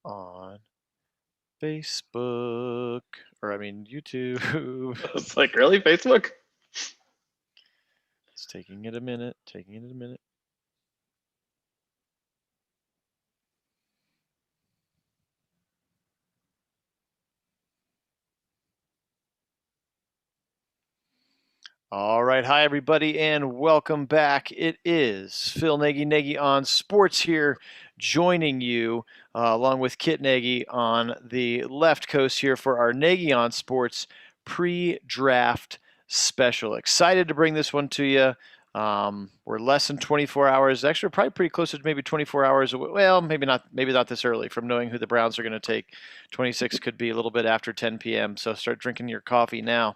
on Facebook, or I mean YouTube. It's like, really, Facebook? It's taking it a minute. All right, hi everybody, and welcome back. It is Phil Nagy on Sports here, joining you along with Kit Nagy on the left coast here for our Nagy on Sports pre-draft special. Excited to bring this one to you. We're less than 24 hours. Actually, we're probably pretty close to maybe 24 hours away. Well, maybe not this early from knowing who the Browns are going to take. 26 could be a little bit after 10 p.m., so start drinking your coffee now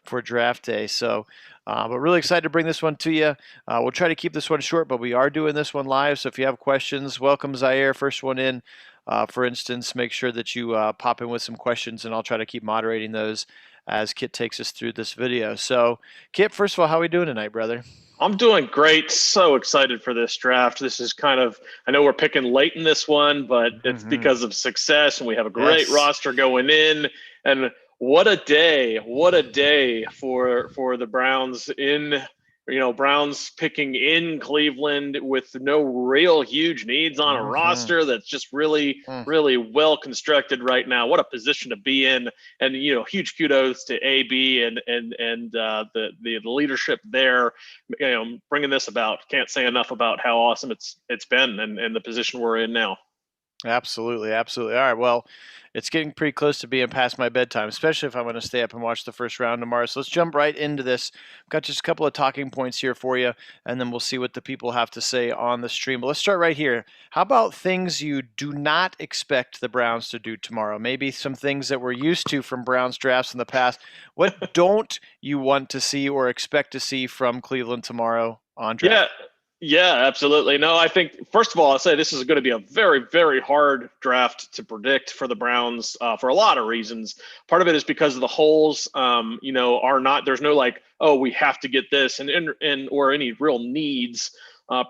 for draft day. So, but really excited to bring this one to you. We'll try to keep this one short, but we are doing this one live. So if you have questions, welcome Zaire, first one in. For instance, make sure that you pop in with some questions, and I'll try to keep moderating those as Kit takes us through this video. So, Kit, first of all, how are we doing tonight, brother? I'm doing great. So excited for this draft. This is I know we're picking late in this one, but it's because of success, and we have a great roster going in. And what a day for the Browns Browns picking in Cleveland with no real huge needs on a roster that's just really well constructed right now. What a position to be in. And huge kudos to AB and the leadership there, bringing this about. Can't say enough about how awesome it's been and the position we're in now. Absolutely. All right. Well, it's getting pretty close to being past my bedtime, especially if I'm going to stay up and watch the first round tomorrow. So let's jump right into this. Got just a couple of talking points here for you, and then we'll see what the people have to say on the stream. But let's start right here. How about things you do not expect the Browns to do tomorrow? Maybe some things that we're used to from Browns drafts in the past. What don't you want to see or expect to see from Cleveland tomorrow on draft? Yeah, absolutely. No, I think, first of all, I'll say this is going to be a very, very hard draft to predict for the Browns for a lot of reasons. Part of it is because of the holes, are not, there's no like, oh, we have to get this and or any real needs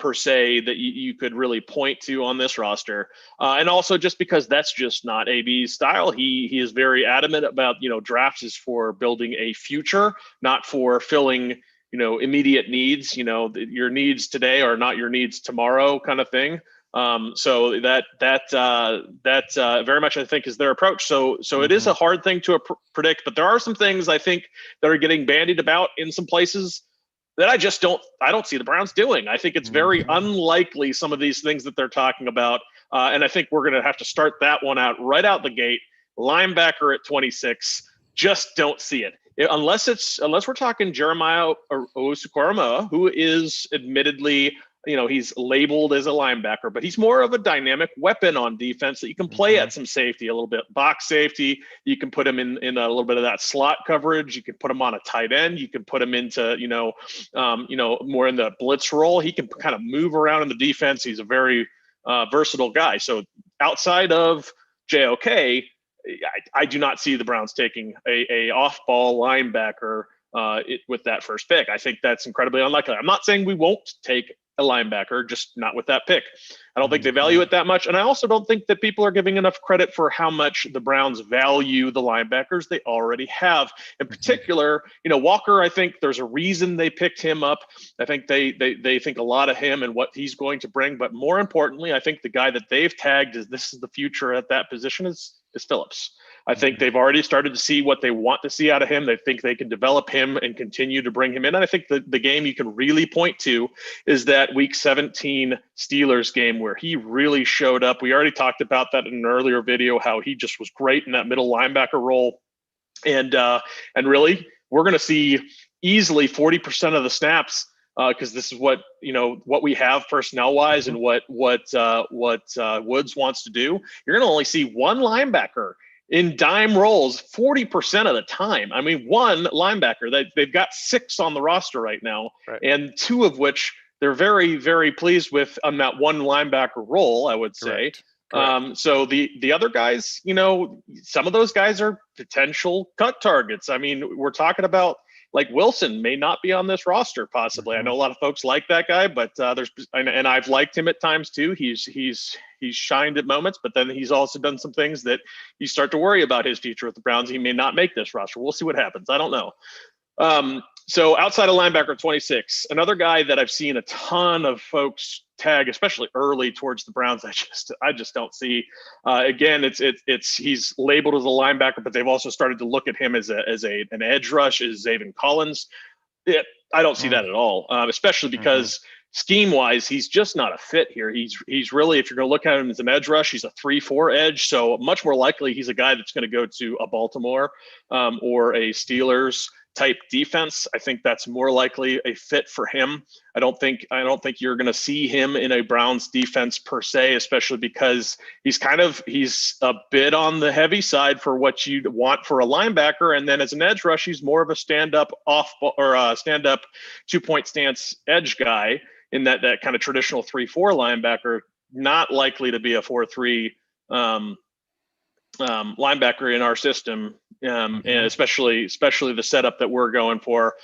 per se that you could really point to on this roster. And also just because that's just not AB's style. He is very adamant about, drafts is for building a future, not for filling immediate needs. Your needs today are not your needs tomorrow, kind of thing. So that very much, I think, is their approach. So it is a hard thing to predict, but there are some things I think that are getting bandied about in some places that I don't see the Browns doing. I think it's very unlikely, some of these things that they're talking about. And I think we're going to have to start that one out right out the gate. Linebacker at 26, just don't see it. Unless we're talking Jeremiah Owusu-Koramoah, who is admittedly, he's labeled as a linebacker, but he's more of a dynamic weapon on defense that you can play at some safety, a little bit box safety. You can put him in a little bit of that slot coverage. You can put him on a tight end. You can put him into, more in the blitz role. He can kind of move around in the defense. He's a very versatile guy. So outside of JOK, I do not see the Browns taking a off-ball linebacker with that first pick. I think that's incredibly unlikely. I'm not saying we won't take a linebacker, just not with that pick. I don't think they value it that much. And I also don't think that people are giving enough credit for how much the Browns value the linebackers they already have. In particular, Walker, I think there's a reason they picked him up. I think they think a lot of him and what he's going to bring. But more importantly, I think the guy that they've tagged as this is the future at that position is Phillips. I think they've already started to see what they want to see out of him. They think they can develop him and continue to bring him in. And I think the game you can really point to is that Week 17 Steelers game where he really showed up. We already talked about that in an earlier video, how he just was great in that middle linebacker role. And really, we're going to see easily 40% of the snaps because this is what we have personnel wise and what Woods wants to do. You're going to only see one linebacker in dime roles 40% of the time. I mean, one linebacker. They've got 6 on the roster right now, and 2 of which they're very, very pleased with on that one linebacker role, I would say. Correct. So the other guys, some of those guys are potential cut targets. I mean, we're talking about like Wilson may not be on this roster possibly. I know a lot of folks like that guy, but and I've liked him at times too. He's shined at moments, but then he's also done some things that you start to worry about his future with the Browns. He may not make this roster. We'll see what happens. I don't know. So outside of linebacker 26, another guy that I've seen a ton of folks tag, especially early towards the Browns, I just don't see. Again, he's labeled as a linebacker, but they've also started to look at him as an edge rush, is Zaven Collins. I don't see that at all, especially because scheme-wise, he's just not a fit here. He's really, if you're going to look at him as an edge rush, he's a 3-4 edge, so much more likely he's a guy that's going to go to a Baltimore or a Steelers type defense. I think that's more likely a fit for him. I don't think you're going to see him in a Browns defense per se, especially because he's a bit on the heavy side for what you'd want for a linebacker. And then as an edge rush, he's more of a stand-up 2-point stance edge guy in that kind of traditional 3-4 linebacker, not likely to be a 4-3 linebacker in our system. And especially the setup that we're going for.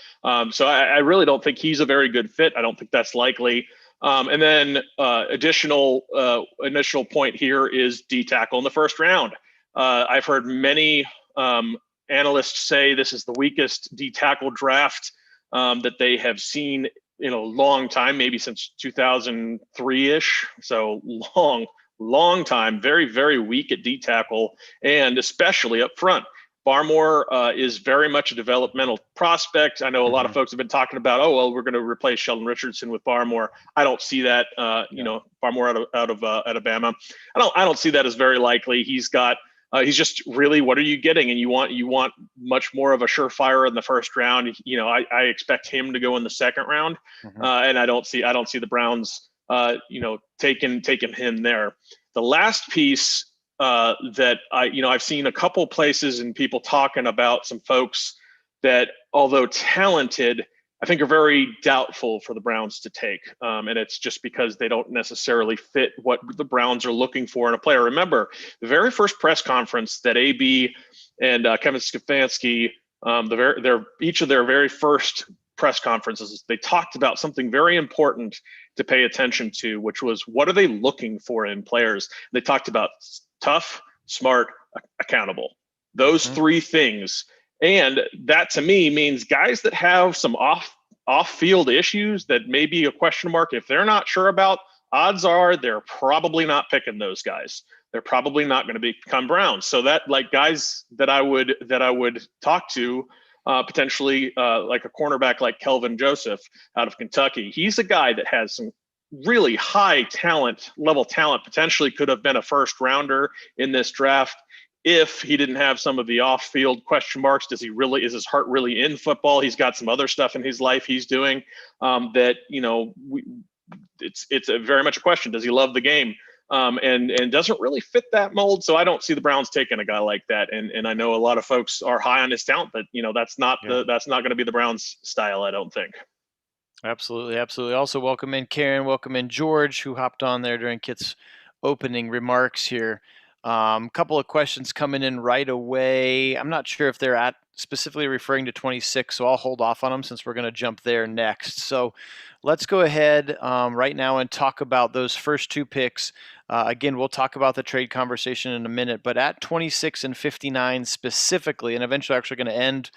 So I really don't think he's a very good fit. I don't think that's likely. And then initial point here is D tackle in the first round. I've heard many analysts say this is the weakest D tackle draft that they have seen in a long time, maybe since 2003-ish. So long time, very, very weak at D tackle, and especially up front. Barmore is very much a developmental prospect. I know a lot of folks have been talking about, we're going to replace Sheldon Richardson with Barmore. I don't see that. Barmore out of Alabama. I don't see that as very likely. He's just really, what are you getting? And you want much more of a surefire in the first round. I expect him to go in the second round, and I don't see the Browns, taking him there. The last piece that I've seen a couple places and people talking about some folks that, although talented, I think are very doubtful for the Browns to take. And it's just because they don't necessarily fit what the Browns are looking for in a player. Remember, the very first press conference that AB and Kevin Stefanski, each of their very first press conferences, they talked about something very important to pay attention to, which was, what are they looking for in players? They talked about tough, smart, accountable. Those three things. And that to me means guys that have some off-field issues that may be a question mark, if they're not sure about, odds are they're probably not picking those guys. They're probably not going to become Browns. So that, like, guys that I would talk to, potentially like a cornerback like Kelvin Joseph out of Kentucky. He's a guy that has some really high level talent, potentially could have been a first rounder in this draft if he didn't have some of the off-field question marks. Is his heart really in football? He's got some other stuff in his life he's doing that, it's very much a question. Does he love the game? And doesn't really fit that mold. So I don't see the Browns taking a guy like that. And I know a lot of folks are high on his talent, but that's not going to be the Browns style, I don't think. Absolutely. Also, welcome in Karen, welcome in George, who hopped on there during Kit's opening remarks here. Couple of questions coming in right away. I'm not sure if they're specifically referring to 26, so I'll hold off on them since we're going to jump there next. So let's go ahead right now and talk about those first two picks. Again, we'll talk about the trade conversation in a minute, but at 26 and 59 specifically, and eventually actually going to end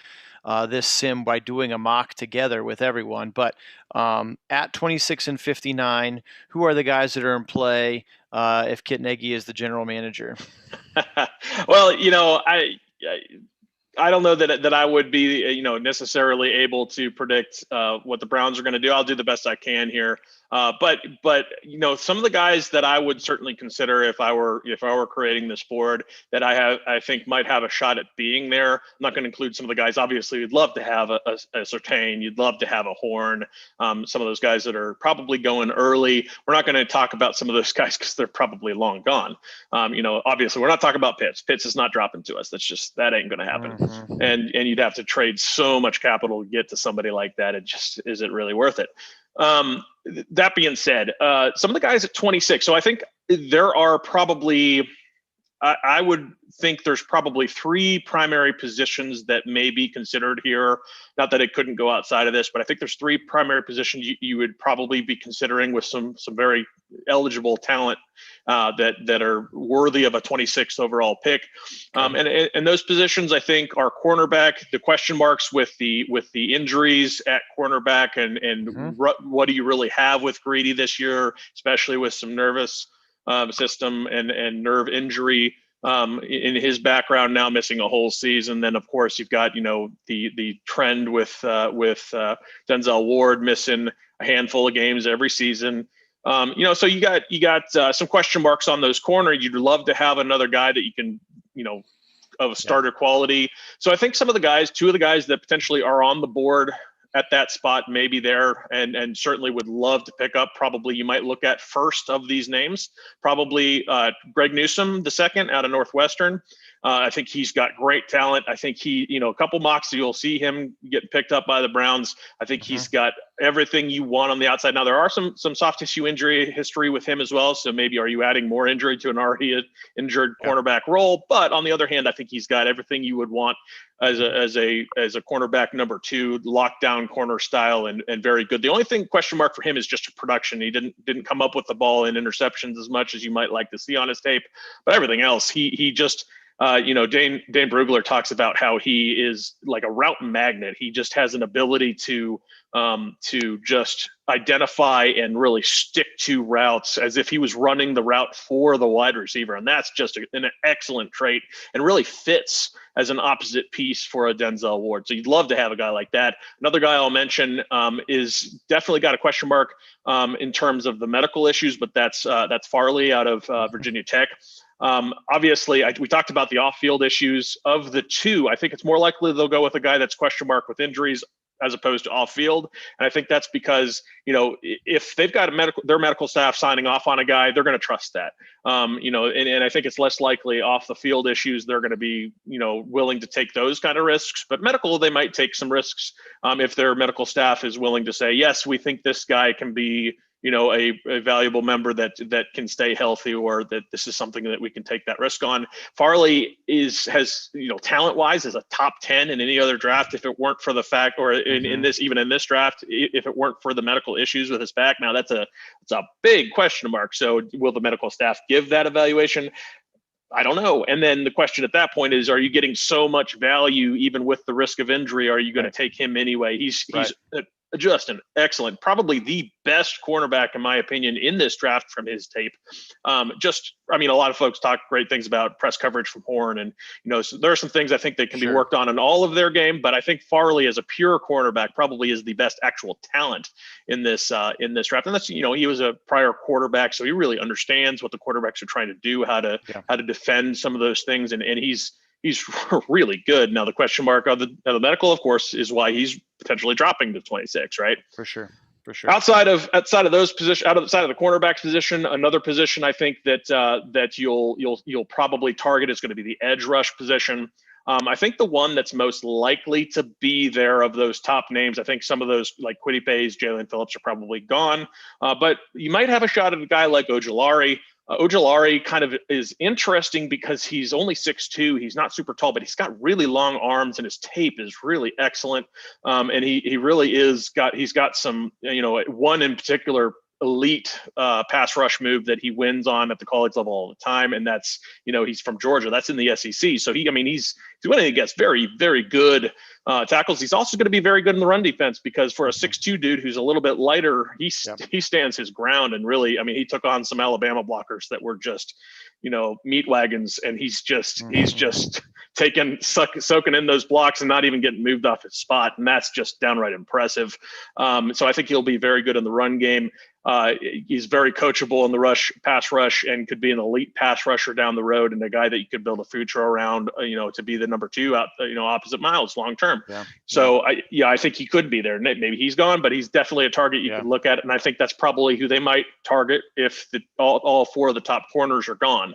this sim by doing a mock together with everyone. But at 26 and 59, who are the guys that are in play if Kit Nagy is the general manager? Well, I don't know that I would be, necessarily able to predict what the Browns are going to do. I'll do the best I can here. But some of the guys that I would certainly consider if I were creating this board that I think might have a shot at being there. I'm not going to include some of the guys. Obviously, you'd love to have a Surtain. You'd love to have a Horn. Some of those guys that are probably going early. We're not going to talk about some of those guys because they're probably long gone. Obviously, we're not talking about Pitts. Pitts is not dropping to us. That ain't going to happen. And you'd have to trade so much capital to get to somebody like that. It just isn't really worth it. That being said, some of the guys at 26. So I think there are probably, I would think there's probably three primary positions that may be considered here. Not that it couldn't go outside of this, but I think there's three primary positions you would probably be considering with some very eligible talent that are worthy of a 26th overall pick. And those positions, I think, are cornerback. The question marks with the injuries at cornerback, and what do you really have with Greedy this year, especially with some nervous system and nerve injury in his background, now missing a whole season. Then of course you've got the trend with Denzel Ward missing a handful of games every season. So you got some question marks on those corners. You'd love to have another guy that you can of starter quality. So I think two of the guys that potentially are on the board at that spot, maybe there, and certainly would love to pick up. Probably you might look at first of these names, probably Greg Newsome, the second out of Northwestern. I think he's got great talent. I think a couple mocks, you'll see him getting picked up by the Browns. I think he's got everything you want on the outside. Now there are some soft tissue injury history with him as well. So maybe are you adding more injury to an already injured cornerback role? But on the other hand, I think he's got everything you would want as a cornerback number two, lockdown corner style, and very good. The only question mark for him is just production. He didn't come up with the ball in interceptions as much as you might like to see on his tape, but everything else, he just Dane Brugler talks about how he is like a route magnet. He just has an ability to just identify and really stick to routes as if he was running the route for the wide receiver. And that's just an excellent trait and really fits as an opposite piece for a Denzel Ward. So you'd love to have a guy like that. Another guy I'll mention is definitely got a question mark in terms of the medical issues, but that's Farley out of Virginia Tech. Obviously, we talked about the off-field issues. Of the two, I think it's more likely they'll go with a guy that's question mark with injuries as opposed to off-field. And I think that's because, if they've got their medical staff signing off on a guy, they're going to trust that. And I think it's less likely off the field issues. They're going to be, willing to take those kind of risks, but medical, they might take some risks if their medical staff is willing to say, yes, we think this guy can be, a valuable member that can stay healthy, or that this is something that we can take that risk on. Farley has talent wise is a top 10 in any other draft. If it weren't for the fact, or in this draft, if it weren't for the medical issues with his back, now it's a big question mark. So will the medical staff give that evaluation? I don't know. And then the question at that point is, are you getting so much value even with the risk of injury? Are you going to take him anyway? He's just an excellent, probably the best cornerback, in my opinion, in this draft from his tape. A lot of folks talk great things about press coverage from Horn, and, so there are some things I think that can be worked on in all of their game, but I think Farley as a pure cornerback probably is the best actual talent in this draft. And that's, he was a prior quarterback, so he really understands what the quarterbacks are trying to do, how to defend some of those things. And he's really good. Now the question mark of the medical, of course, is why he's potentially dropping to 26, right? For sure. Outside of those positions, outside of the cornerback's position, another position I think that you'll probably target is going to be the edge rush position. I think the one that's most likely to be there of those top names, I think some of those like Kwity Paye's, Jalen Phillips are probably gone, but you might have a shot at a guy like Ojulari. Ojulari kind of is interesting because he's only 6'2". He's not super tall, but he's got really long arms, and his tape is really excellent. And he really he's got some, one in particular elite pass rush move that he wins on at the college level all the time. And that's, he's from Georgia. That's in the SEC. So he's winning against very, very good tackles. He's also going to be very good in the run defense, because for a 6'2" dude who's a little bit lighter, he stands his ground. And really, he took on some Alabama blockers that were just, meat wagons, and he's just soaking in those blocks and not even getting moved off his spot. And that's just downright impressive. So I think he'll be very good in the run game. He's very coachable in the pass rush, and could be an elite pass rusher down the road, and a guy that you could build a future around, to be the number two out, opposite Miles long term. So I think he could be there. Maybe he's gone, but he's definitely a target you could look at. And I think that's probably who they might target if all four of the top corners are gone.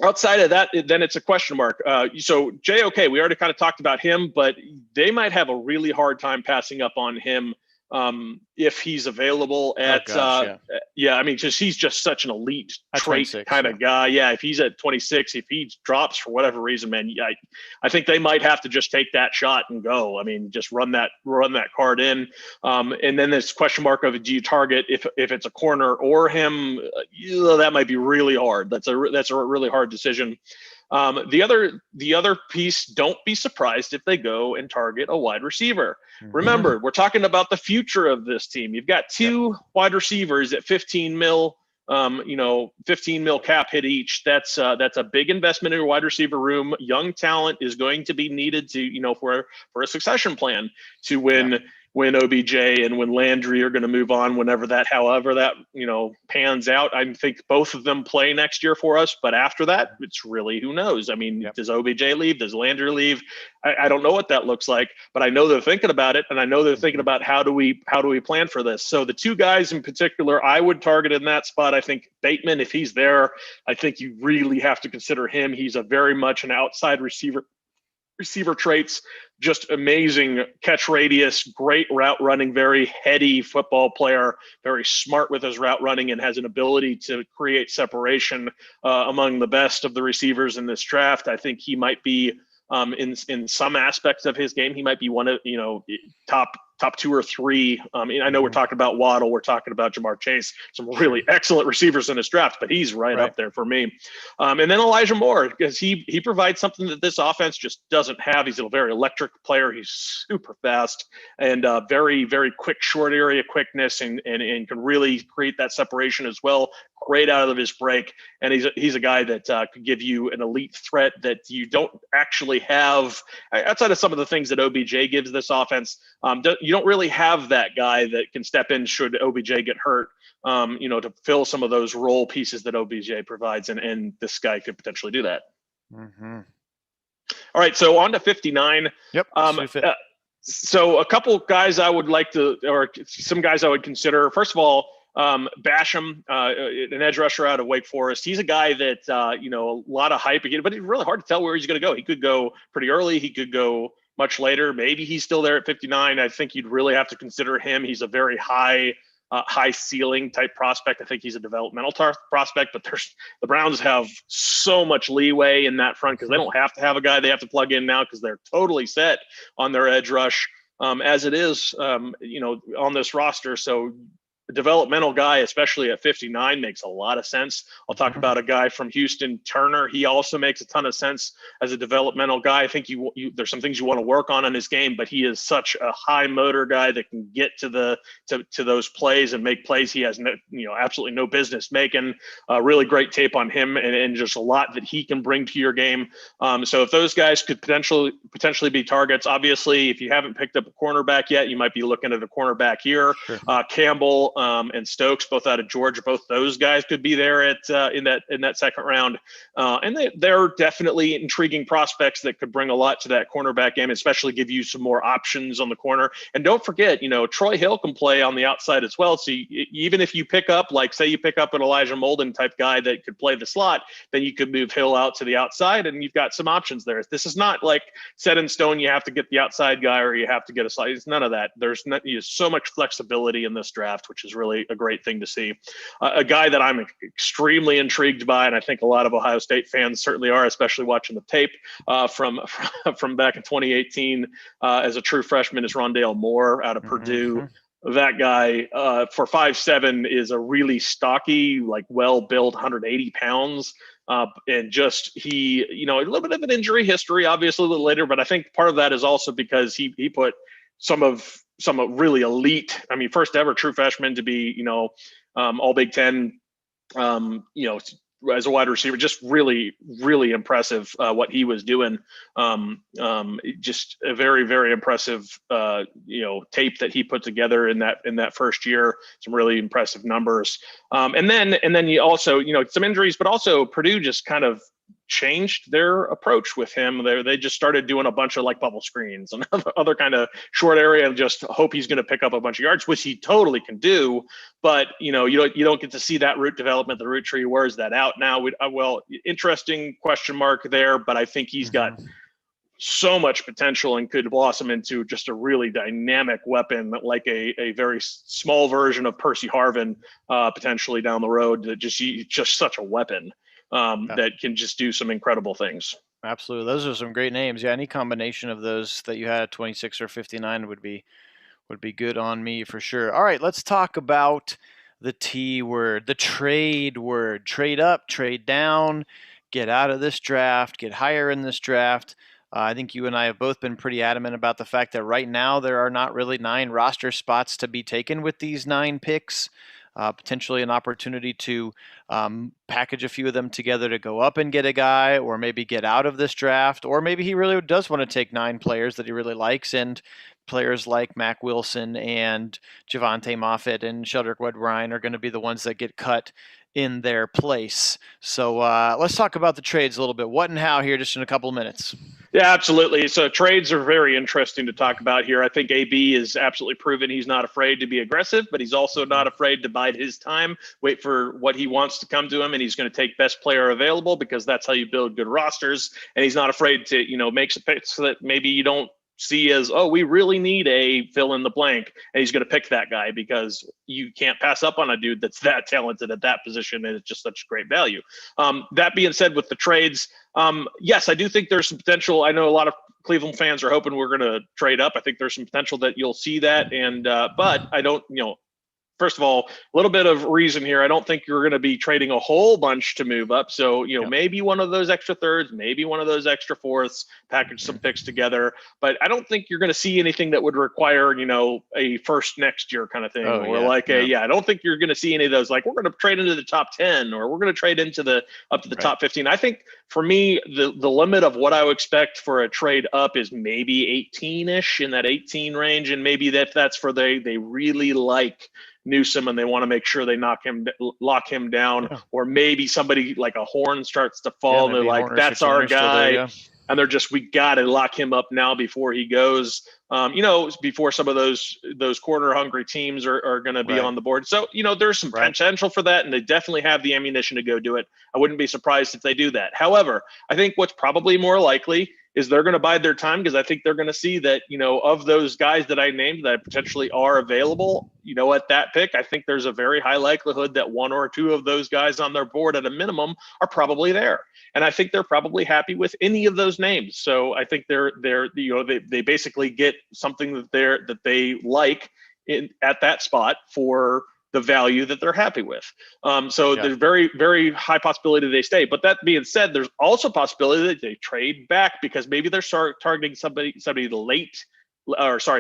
Outside of that, then it's a question mark. So JOK, we already kind of talked about him, but they might have a really hard time passing up on him if he's available Oh at gosh, yeah. yeah, I mean, just he's just such an elite At trait 26, kind yeah. of guy. Yeah, if he's at 26, if he drops for whatever reason, man, I think they might have to just take that shot and go. I mean, just run that card in, and then this question mark of do you target if it's a corner or him? That might be really hard. That's a really hard decision. The other piece, don't be surprised if they go and target a wide receiver. Remember, we're talking about the future of this team. You've got two wide receivers at 15 mil, 15 mil cap hit each. That's a big investment in your wide receiver room. Young talent is going to be needed to, for a succession plan to win when OBJ and when Landry are going to move on, however that, pans out. I think both of them play next year for us, but after that, it's really, who knows? I mean, does OBJ leave? Does Landry leave? I don't know what that looks like, but I know they're thinking about it, and I know they're thinking about how do we plan for this. So the two guys in particular I would target in that spot, I think Bateman, if he's there, I think you really have to consider him. He's a very much an outside receiver traits, just amazing catch radius, great route running, very heady football player, very smart with his route running, and has an ability to create separation among the best of the receivers in this draft. I think he might be in some aspects of his game, he might be one of top two or three. I know we're talking about Waddle, we're talking about Jamar Chase, some really excellent receivers in his draft, but he's right up there for me. And then Elijah Moore, because he provides something that this offense just doesn't have. He's a very electric player. He's super fast and very, very quick, short area quickness, and can really create that separation as well. Great out of his break, and he's a guy that could give you an elite threat that you don't actually have outside of some of the things that OBJ gives this offense. You don't really have that guy that can step in should OBJ get hurt, to fill some of those role pieces that OBJ provides, and this guy could potentially do that. Mm-hmm. All right, so on to 59. Yep. So a couple guys I would like to, or some guys I would consider. First of all, Basham, an edge rusher out of Wake Forest. He's a guy that, a lot of hype again, but it's really hard to tell where he's going to go. He could go pretty early. He could go much later. Maybe he's still there at 59. I think you'd really have to consider him. He's a very high ceiling type prospect. I think he's a developmental prospect, but the Browns have so much leeway in that front because they don't have to have a guy they have to plug in now because they're totally set on their edge rush as it is, on this roster. So a developmental guy, especially at 59, makes a lot of sense. I'll talk about a guy from Houston, Turner. He also makes a ton of sense as a developmental guy. I think there's some things you want to work on in his game, but he is such a high motor guy that can get to those plays and make plays he has absolutely no business making. Really great tape on him, and just a lot that he can bring to your game. So if those guys could potentially be targets, obviously, if you haven't picked up a cornerback yet, you might be looking at a cornerback here. Sure. Campbell and Stokes, both out of Georgia, both those guys could be there in that second round, and they're definitely intriguing prospects that could bring a lot to that cornerback game, especially give you some more options on the corner. And don't forget, Troy Hill can play on the outside as well. So even if you pick up, say you pick up an Elijah Molden type guy that could play the slot, then you could move Hill out to the outside, and you've got some options there. This is not like set in stone. You have to get the outside guy or you have to get a slot. It's none of that. There's so much flexibility in this draft, which is really a great thing to see. A guy that I'm extremely intrigued by, and I think a lot of Ohio State fans certainly are, especially watching the tape from back in 2018 as a true freshman, is Rondale Moore out of Purdue. That guy for 5'7" is a really stocky, well-built, 180 pounds. And just a little bit of an injury history, obviously a little later, but I think part of that is also because he put some really elite, first ever true freshman to be, all Big Ten, as a wide receiver, just really, really impressive what he was doing. Just a very, very impressive, tape that he put together in that first year. Some really impressive numbers. And then you also, some injuries, but also Purdue just kind of changed their approach with him. They just started doing a bunch of bubble screens and other kind of short area and just hope he's going to pick up a bunch of yards, which he totally can do. But you don't get to see that route development, the route tree. Where is that out now? Interesting question mark there, but I think he's got so much potential and could blossom into just a really dynamic weapon, like a very small version of Percy Harvin, potentially down the road. That just such a weapon that can just do some incredible things. Absolutely. Those are some great names. Yeah, any combination of those that you had at 26 or 59 would be good on me for sure. All right, let's talk about the T word, the trade word. Trade up, trade down, get out of this draft, get higher in this draft. I think you and I have both been pretty adamant about the fact that right now there are not really 9 roster spots to be taken with these 9 picks. Potentially an opportunity to package a few of them together to go up and get a guy, or maybe get out of this draft, or maybe he really does want to take 9 players that he really likes, and players like Mac Wilson and Javante Moffett and Sheldrick Woodrine are going to be the ones that get cut in their place. So let's talk about the trades a little bit. What and how here, just in a couple of minutes. Yeah, absolutely. So trades are very interesting to talk about here. I think AB is absolutely proven he's not afraid to be aggressive, but he's also not afraid to bide his time, wait for what he wants to come to him, and he's going to take best player available, because that's how you build good rosters. And he's not afraid to, make some picks that maybe you don't see as, oh, we really need a fill in the blank, and he's going to pick that guy, because you can't pass up on a dude that's that talented at that position, and it's just such great value. That being said, with the trades, yes, I do think there's some potential. I know a lot of Cleveland fans are hoping we're going to trade up. I think there's some potential that you'll see that, and but I don't, first of all, a little bit of reason here. I don't think you're going to be trading a whole bunch to move up. So, maybe one of those extra thirds, maybe one of those extra fourths, package some picks together. But I don't think you're going to see anything that would require, a first next year kind of thing. I don't think you're going to see any of those. Like, we're going to trade into the top 10, or we're going to trade into up to the top 15. I think for me, the limit of what I would expect for a trade up is maybe 18-ish, in that 18 range. And maybe that's for they really like Newsome and they want to make sure they lock him down, or maybe somebody like a Horn starts to fall and they're like, that's our guy. And they're just, we got to lock him up now before he goes, before some of those corner hungry teams are going to be on the board. So, there's some potential for that, and they definitely have the ammunition to go do it. I wouldn't be surprised if they do that. However, I think what's probably more likely is they're going to bide their time, because I think they're going to see that, of those guys that I named that potentially are available, at that pick, I think there's a very high likelihood that one or two of those guys on their board at a minimum are probably there. And I think they're probably happy with any of those names. So I think they basically get something that they like at that spot for the value that they're happy with. There's very, very high possibility they stay. But that being said, there's also possibility that they trade back, because maybe they're targeting somebody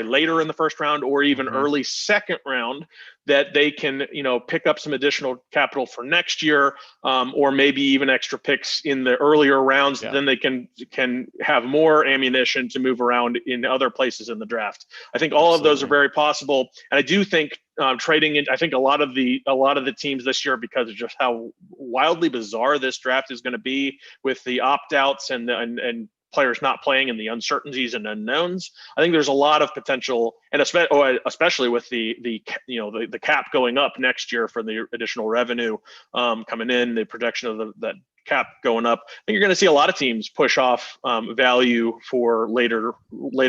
later in the first round, or even early second round, that they can, pick up some additional capital for next year, or maybe even extra picks in the earlier rounds. Then they can have more ammunition to move around in other places in the draft. I think all of those are very possible. And I do think trading in, I think a lot of the teams this year, because of just how wildly bizarre this draft is going to be, with the opt-outs and players not playing and the uncertainties and unknowns, I think there's a lot of potential, and especially with the cap going up next year for the additional revenue coming in, the projection of that cap going up. I think you're going to see a lot of teams push off value for later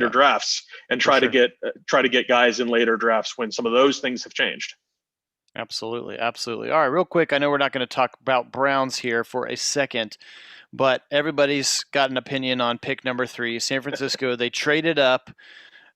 drafts, and try to get guys in later drafts when some of those things have changed. Absolutely. All right, real quick, I know we're not going to talk about Browns here for a second, but everybody's got an opinion on pick number 3, San Francisco. They traded up.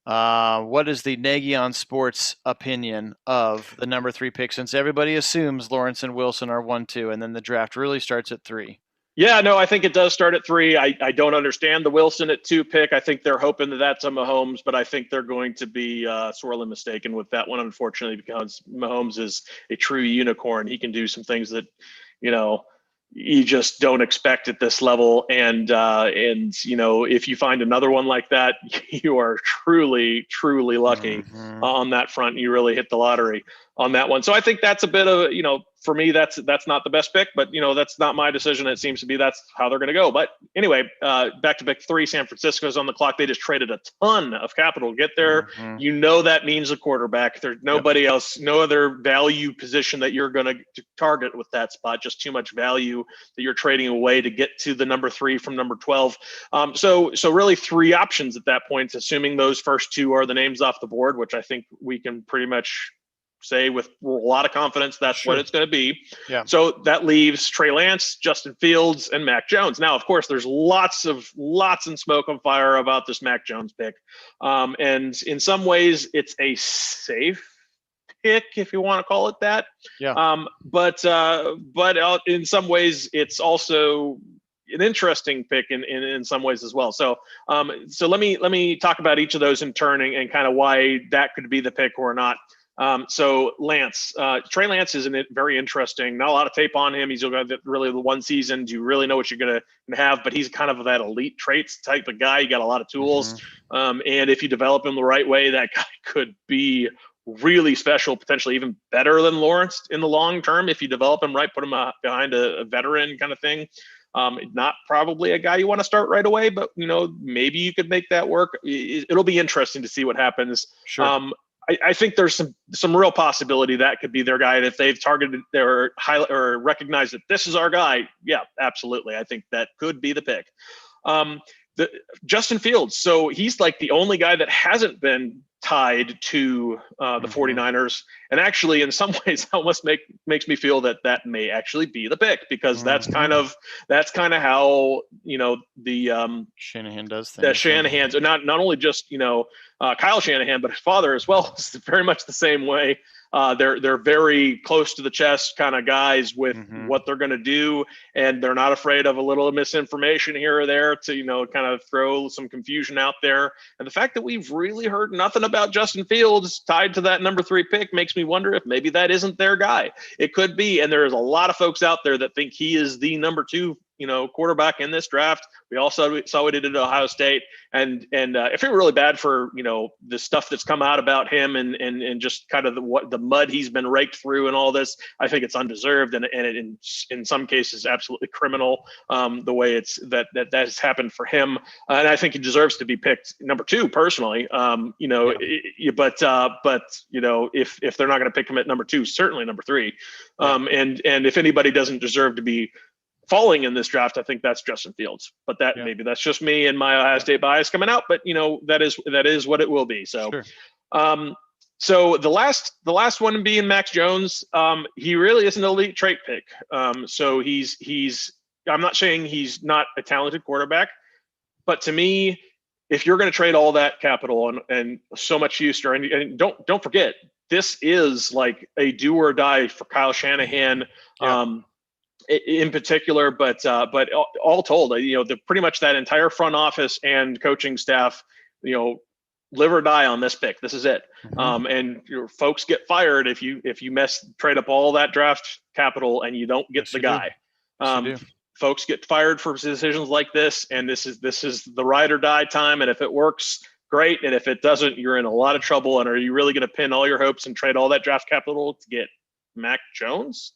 What is the Nagy on Sports opinion of the number 3 pick, since everybody assumes Lawrence and Wilson are 1-2, and then the draft really starts at 3? Yeah, no, I think it does start at 3. I don't understand the Wilson at 2 pick. I think they're hoping that that's a Mahomes, but I think they're going to be sorely mistaken with that one, unfortunately, because Mahomes is a true unicorn. He can do some things that, you just don't expect at this level. And if you find another one like that, you are truly, truly lucky on that front. You really hit the lottery. on that one. So I think that's a bit of, for me, that's not the best pick, but that's not my decision. It seems to be that's how they're going to go. But anyway, back to pick 3, San Francisco's on the clock. They just traded a ton of capital to get there. That means a quarterback. There's nobody else, no other value position that you're going to target with that spot. Just too much value that you're trading away to get to the number 3 from number 12. So really 3 options at that point, assuming those first 2 are the names off the board, which I think we can pretty much say with a lot of confidence that's what it's going to be. Yeah. So that leaves Trey Lance, Justin Fields, and Mac Jones. Now, of course, there's lots and smoke and fire about this Mac Jones pick. And in some ways, it's a safe pick, if you want to call it that. Yeah. But in some ways, it's also an interesting pick in some ways as well. So let me talk about each of those in turn and kind of why that could be the pick or not. So Lance, Trey Lance is very interesting. Not a lot of tape on him. He's got really the one season. Do you really know what you're going to have? But he's kind of that elite traits type of guy. You got a lot of tools. And if you develop him the right way, that guy could be really special, potentially even better than Lawrence in the long term. If you develop him right, put him behind a veteran kind of thing. Not probably a guy you want to start right away, but maybe you could make that work. It'll be interesting to see what happens. Sure. I think there's some real possibility that could be their guy. And if they've targeted or recognized that this is our guy, yeah, absolutely. I think that could be the pick. Justin Fields. So he's like the only guy that hasn't been tied to the 49ers. And actually, in some ways, almost makes me feel that may actually be the pick, because that's kind of how the Shanahan does things. The Shanahan's not only just Kyle Shanahan, but his father as well is very much the same way. They're very close to the chest kind of guys with what they're going to do, and they're not afraid of a little misinformation here or there to kind of throw some confusion out there. And the fact that we've really heard nothing about Justin Fields tied to that number 3 pick makes me wonder if maybe that isn't their guy. It could be, and there's a lot of folks out there that think he is the number 2 quarterback in this draft. We also saw what he did at Ohio State, and I feel really bad for the stuff that's come out about him and just kind of the mud he's been raked through and all this. I think it's undeserved, and it in some cases absolutely criminal, the way that has happened for him, and I think he deserves to be picked number 2 personally. But if they're not going to pick him at number 2, certainly number 3. And if anybody doesn't deserve to be falling in this draft, I think that's Justin Fields. But maybe that's just me and my Ohio State bias coming out. But that is what it will be. So, sure. So the last one being Mac Jones, he really is an elite trait pick. So he's I'm not saying he's not a talented quarterback, but to me, if you're going to trade all that capital and so much use, and don't forget, this is like a do or die for Kyle Shanahan. In particular, but all told, pretty much that entire front office and coaching staff, live or die on this pick. This is it. And your folks get fired if you trade up all that draft capital and you don't get the guy. Folks get fired for decisions like this, and this is the ride or die time. And if it works, great. And if it doesn't, you're in a lot of trouble. And are you really going to pin all your hopes and trade all that draft capital to get Mac Jones?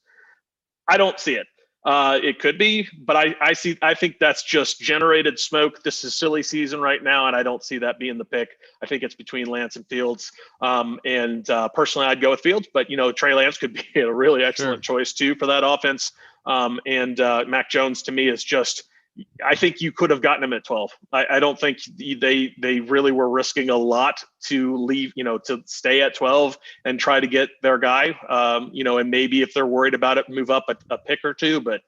I don't see it. It could be, but I think that's just generated smoke. This is silly season right now, and I don't see that being the pick. I think it's between Lance and Fields. Personally, I'd go with Fields, but Trey Lance could be a really excellent choice too for that offense. Mac Jones to me is just, I think you could have gotten him at 12. I don't think they really were risking a lot to leave, to stay at 12 and try to get their guy. And maybe if they're worried about it, move up a pick or 2, but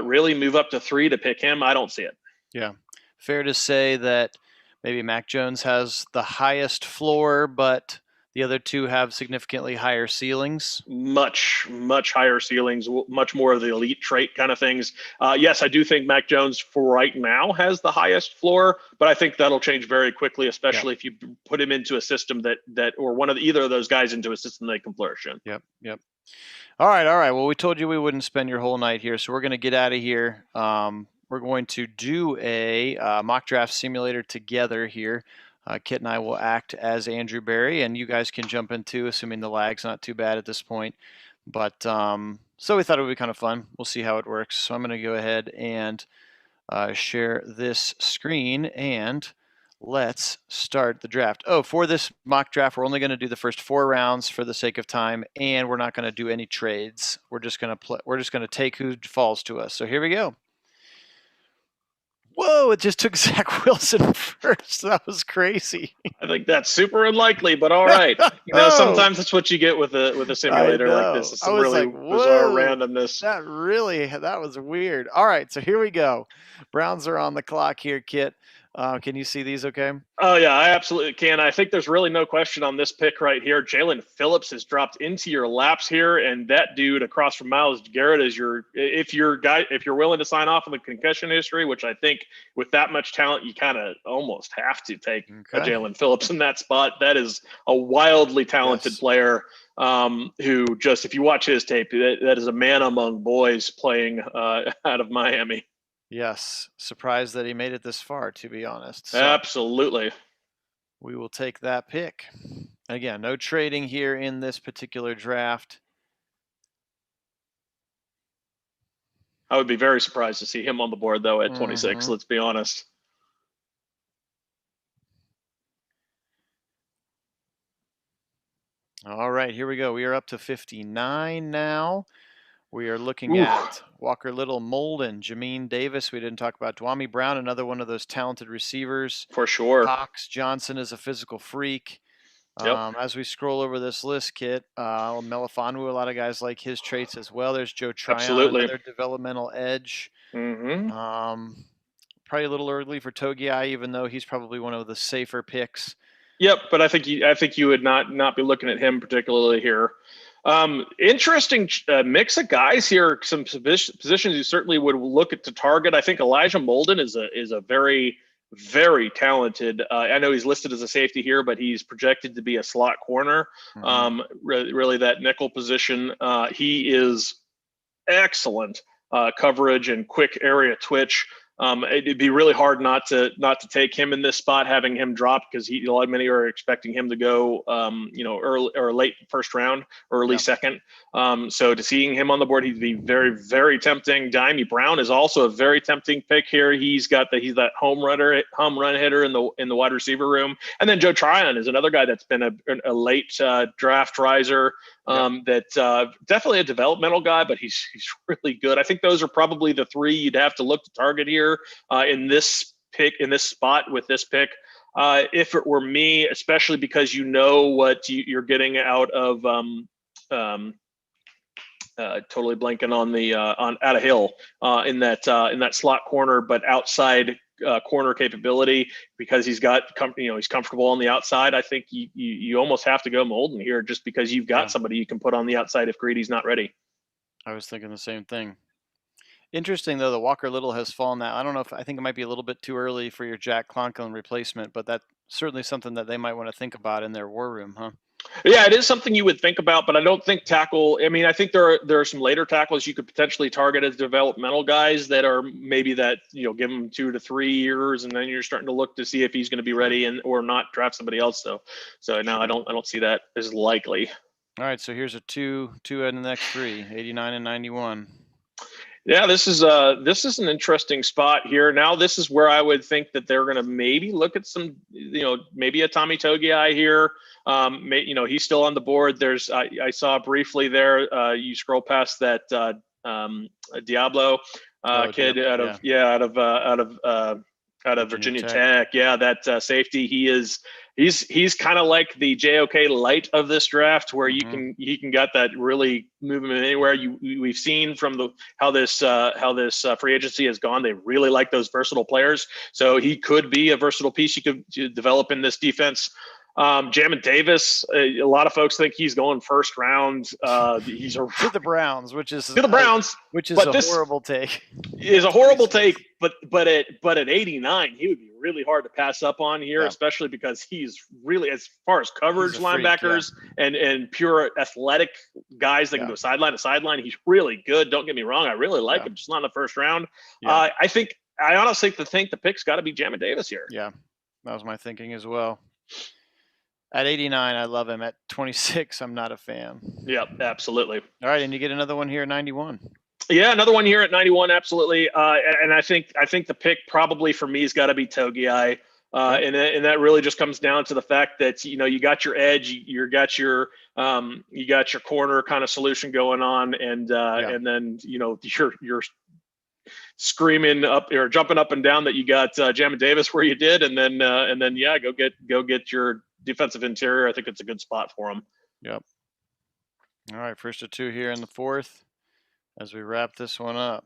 really move up to 3 to pick him. I don't see it. Yeah. Fair to say that maybe Mac Jones has the highest floor, but the other 2 have significantly higher ceilings. Much higher ceilings, much more of the elite trait kind of things. Yes, I do think Mac Jones for right now has the highest floor, but I think that'll change very quickly, especially if you put him into a system that or either of those guys into a system they can flourish in. Yep. All right. Well, we told you we wouldn't spend your whole night here, so we're going to get out of here. We're going to do a mock draft simulator together here. Kit and I will act as Andrew Barry, and you guys can jump in too, assuming the lag's not too bad at this point. But so we thought it would be kind of fun. We'll see how it works. So I'm going to go ahead and share this screen, and let's start the draft. Oh, for this mock draft, we're only going to do the first 4 rounds for the sake of time, and we're not going to do any trades. We're just going to play. We're just going to take who falls to us. So here we go. Whoa! It just took Zach Wilson first. That was crazy. I think that's super unlikely, but all right. Sometimes that's what you get with a simulator like this. It's some really bizarre randomness. That was weird. All right, so here we go. Browns are on the clock here, Kit. Can you see these okay? Oh, yeah, I absolutely can. I think there's really no question on this pick right here. Jalen Phillips has dropped into your laps here, and that dude across from Myles Garrett is if you're willing to sign off on the concussion history, which I think with that much talent, you kind of almost have to take Jalen Phillips in that spot. That is a wildly talented player who just, if you watch his tape, that is a man among boys playing out of Miami. Yes, surprised that he made it this far, to be honest. So absolutely. We will take that pick. Again, no trading here in this particular draft. I would be very surprised to see him on the board, though, at 26, let's be honest. All right, here we go. We are up to 59 now. We are looking at Walker Little, Molden, Jameen Davis. We didn't talk about Dwami Brown, another one of those talented receivers. For sure. Cox Johnson is a physical freak. As we scroll over this list, Kit, Melifonwu, a lot of guys like his traits as well. There's Joe Tryon, another developmental edge. Probably a little early for Togiai, even though he's probably one of the safer picks. Yep, but I think you would not be looking at him particularly here. Interesting mix of guys here. Some positions you certainly would look at to target. I think Elijah Molden is a very, very talented. I know he's listed as a safety here, but he's projected to be a slot corner. Really that nickel position. He is excellent coverage and quick area twitch. It'd be really hard not to take him in this spot, having him drop, because many are expecting him to go, early or late first round, early second. So to seeing him on the board, he'd be very, very tempting. Dwami Brown is also a very tempting pick here. He's that home run hitter in the wide receiver room. And then Joe Tryon is another guy that's been a late draft riser. Definitely a developmental guy, but he's really good. I think those are probably the 3 you'd have to look to target here in this spot with this pick. If it were me, especially because you know what you're getting out of totally blanking on the out of Hill in that slot corner, but outside corner capability, because he's comfortable on the outside. I think you almost have to go Molden here, just because you've got somebody you can put on the outside if Greedy's not ready. I was thinking the same thing. Interesting though, the Walker Little has fallen out. I don't know I think it might be a little bit too early for your Jack Conklin replacement, but that's certainly something that they might want to think about in their war room, huh? Yeah, it is something you would think about, but I don't think tackle. I mean, I think there are some later tackles you could potentially target as developmental guys that are maybe that, give them 2 to 3 years, and then you're starting to look to see if he's going to be ready or not draft somebody else. So no, I don't see that as likely. All right, so here's a two in the next 3, 89 and 91. Yeah, this is an interesting spot here. Now, this is where I would think that they're going to maybe look at some, maybe a Tommy Togiai here. He's still on the board. I saw briefly there. You scroll past that Diablo kid out of Virginia Tech. Yeah, that safety. He's kind of like the JOK light of this draft, where he can get that really movement anywhere. We've seen from how this free agency has gone. They really like those versatile players, so he could be a versatile piece you could develop in this defense. Jamar Davis, a lot of folks think he's going first round. He's to the Browns, which is a horrible take. Is a horrible take, but at 89, he would be really hard to pass up on here, especially because he's really, as far as coverage linebackers and pure athletic guys that can go sideline to sideline, he's really good. Don't get me wrong, I really like him, just not in the first round. I honestly think the pick's got to be Jamar Davis here. Yeah. That was my thinking as well. At 89, I love him. At 26, I'm not a fan. Yep, absolutely. All right, and you get another one here at 91. Yeah, another one here at 91, absolutely. And I think the pick probably for me has got to be Togiai. And that really just comes down to the fact that you got your edge, you got your corner kind of solution going on, and then you're screaming up or jumping up and down that you got Jamar Davis where you did, and then go get your defensive interior. I think it's a good spot for him. Yep. All right, first of two here in the fourth. As we wrap this one up,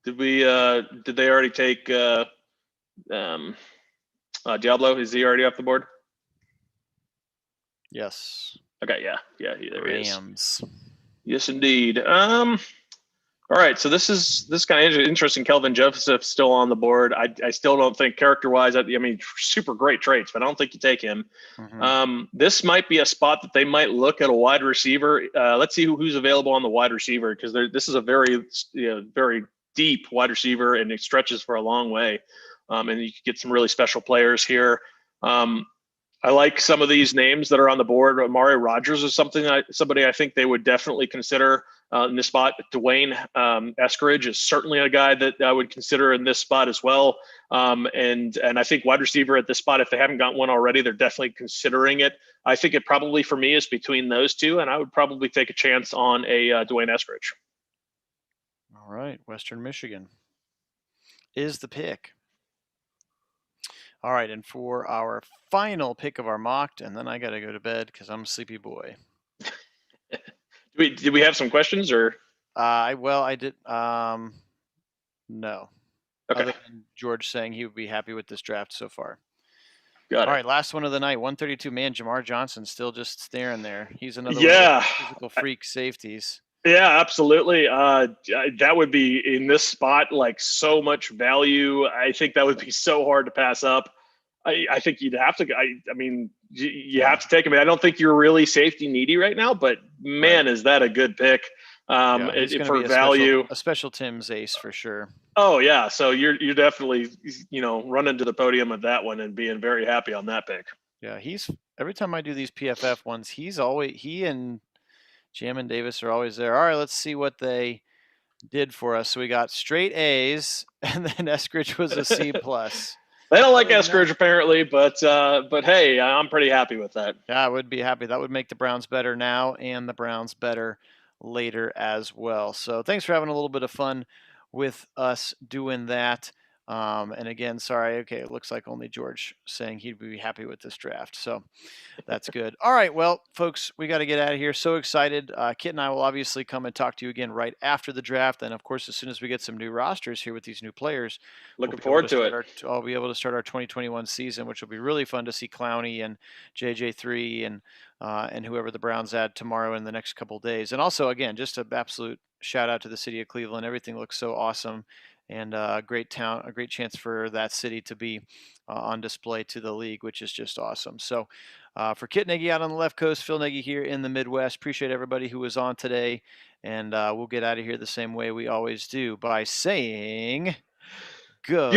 did they already take Diablo? Is he already off the board? Yes. Okay. Yeah. There he is. Yes, indeed. All right, so this is kind of interesting. Kelvin Joseph's still on the board. I still don't think character-wise, I mean, super great traits, but I don't think you take him. Mm-hmm. This might be a spot that they might look at a wide receiver. Let's see who's available on the wide receiver, because this is a very very deep wide receiver, and it stretches for a long way. And you could get some really special players here. I like some of these names that are on the board. Amari Rogers is somebody I think they would definitely consider in this spot. Dwayne Eskridge is certainly a guy that I would consider in this spot as well. And I think wide receiver at this spot, if they haven't got one already, they're definitely considering it. I think it probably for me is between those two, and I would probably take a chance on a Dwayne Eskridge. All right, Western Michigan is the pick. All right, and for our final pick of our mocked, and then I got to go to bed because I'm a sleepy boy. Did we have some questions or? I did. No. Okay. Other than George saying he would be happy with this draft so far. Got it. All right, last one of the night, 132. Man, Jamar Johnson still just staring there. He's another one of the physical freak safeties. Yeah, absolutely. That would be in this spot, like so much value. I think that would be so hard to pass up. I think you'd have to. I mean, you have to take him. I don't think you're really safety needy right now, but man, is that a good pick for value? A special Tim's ace for sure. Oh yeah, so you're definitely running to the podium of that one and being very happy on that pick. Yeah, every time I do these PFF ones, he and Jamar Davis are always there. All right, let's see what they did for us. So we got straight A's, and then Eskridge was a C+. They don't like Eskridge apparently, but hey, I'm pretty happy with that. Yeah, I would be happy. That would make the Browns better now and the Browns better later as well. So thanks for having a little bit of fun with us doing that. And again, sorry. Okay, it looks like only George saying he'd be happy with this draft. So that's good. All right, well, folks, we got to get out of here. So excited. Kit and I will obviously come and talk to you again right after the draft. And, of course, as soon as we get some new rosters here with these new players. Looking forward to it. I'll be able to start our 2021 season, which will be really fun to see Clowney and JJ3 and whoever the Browns add tomorrow in the next couple of days. And also, again, just an absolute shout out to the city of Cleveland. Everything looks so awesome. And a great chance for that city to be on display to the league, which is just awesome. So for Kit Nagy out on the left coast, Phil Nagy here in the Midwest, appreciate everybody who was on today. And we'll get out of here the same way we always do by saying, go.